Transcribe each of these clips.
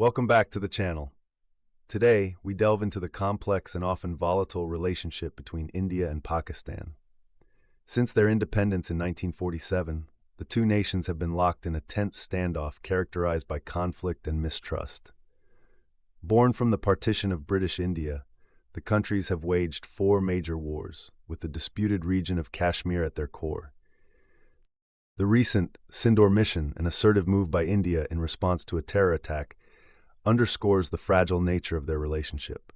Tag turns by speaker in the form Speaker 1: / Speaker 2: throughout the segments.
Speaker 1: Welcome back to the channel. Today, we delve into the complex and often volatile relationship between India and Pakistan. Since their independence in 1947, the two nations have been locked in a tense standoff characterized by conflict and mistrust. Born from the partition of British India, the countries have waged four major wars, with the disputed region of Kashmir at their core. The recent Sindoor Mission, an assertive move by India in response to a terror attack, underscores the fragile nature of their relationship.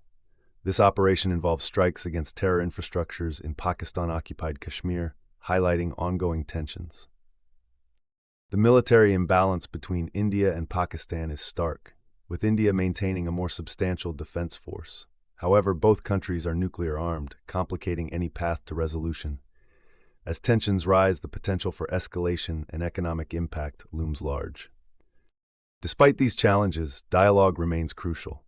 Speaker 1: This operation involves strikes against terror infrastructures in Pakistan-occupied Kashmir, highlighting ongoing tensions. The military imbalance between India and Pakistan is stark, with India maintaining a more substantial defense force. However, both countries are nuclear armed, complicating any path to resolution. As tensions rise, the potential for escalation and economic impact looms large. Despite these challenges, dialogue remains crucial.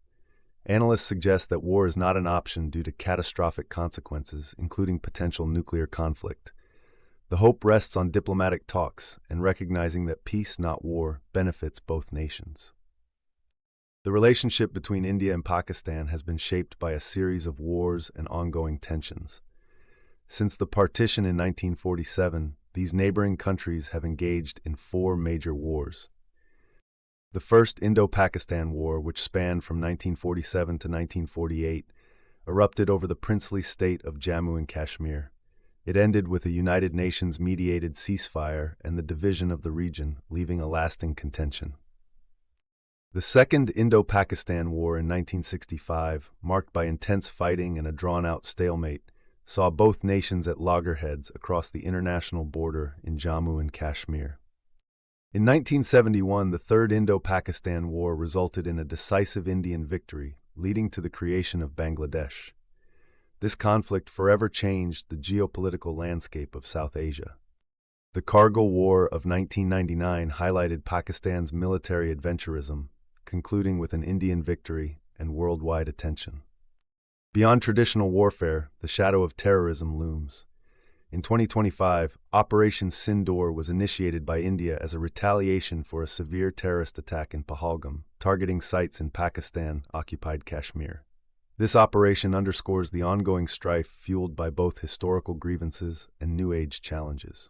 Speaker 1: Analysts suggest that war is not an option due to catastrophic consequences, including potential nuclear conflict. The hope rests on diplomatic talks and recognizing that peace, not war, benefits both nations. The relationship between India and Pakistan has been shaped by a series of wars and ongoing tensions. Since the partition in 1947, these neighboring countries have engaged in four major wars. The First Indo-Pakistan War, which spanned from 1947 to 1948, erupted over the princely state of Jammu and Kashmir. It ended with a United Nations-mediated ceasefire and the division of the region, leaving a lasting contention. The Second Indo-Pakistan War in 1965, marked by intense fighting and a drawn-out stalemate, saw both nations at loggerheads across the international border in Jammu and Kashmir. In 1971, the Third Indo-Pakistan War resulted in a decisive Indian victory, leading to the creation of Bangladesh. This conflict forever changed the geopolitical landscape of South Asia. The Kargil War of 1999 highlighted Pakistan's military adventurism, concluding with an Indian victory and worldwide attention. Beyond traditional warfare, the shadow of terrorism looms. In 2025, Operation Sindoor was initiated by India as a retaliation for a severe terrorist attack in Pahalgam, targeting sites in Pakistan-occupied Kashmir. This operation underscores the ongoing strife fueled by both historical grievances and New Age challenges.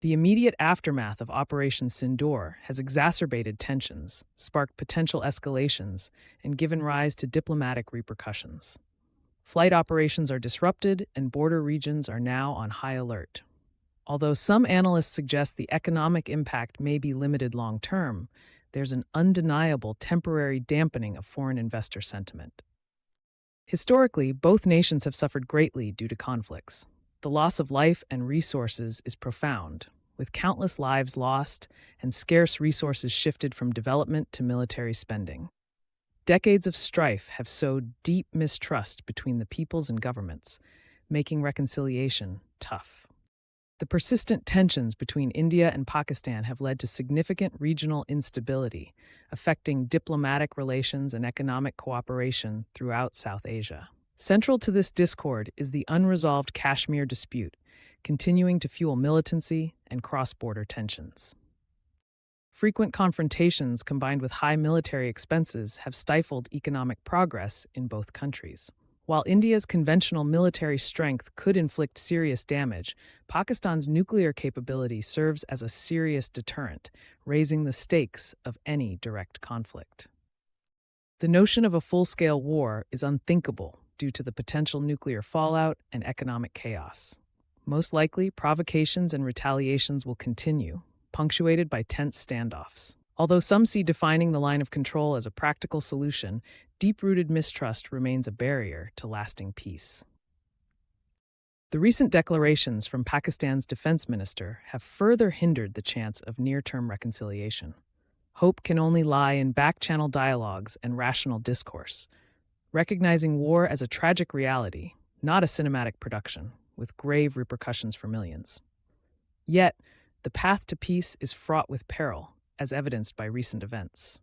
Speaker 2: The immediate aftermath of Operation Sindoor has exacerbated tensions, sparked potential escalations, and given rise to diplomatic repercussions. Flight operations are disrupted, and border regions are now on high alert. Although some analysts suggest the economic impact may be limited long-term, there's an undeniable temporary dampening of foreign investor sentiment. Historically, both nations have suffered greatly due to conflicts. The loss of life and resources is profound, with countless lives lost and scarce resources shifted from development to military spending. Decades of strife have sowed deep mistrust between the peoples and governments, making reconciliation tough. The persistent tensions between India and Pakistan have led to significant regional instability, affecting diplomatic relations and economic cooperation throughout South Asia. Central to this discord is the unresolved Kashmir dispute, continuing to fuel militancy and cross-border tensions. Frequent confrontations combined with high military expenses have stifled economic progress in both countries. While India's conventional military strength could inflict serious damage, Pakistan's nuclear capability serves as a serious deterrent, raising the stakes of any direct conflict. The notion of a full-scale war is unthinkable due to the potential nuclear fallout and economic chaos. Most likely, provocations and retaliations will continue, punctuated by tense standoffs. Although some see defining the line of control as a practical solution, deep-rooted mistrust remains a barrier to lasting peace. The recent declarations from Pakistan's defense minister have further hindered the chance of near-term reconciliation. Hope can only lie in back-channel dialogues and rational discourse, recognizing war as a tragic reality, not a cinematic production, with grave repercussions for millions. Yet, the path to peace is fraught with peril, as evidenced by recent events.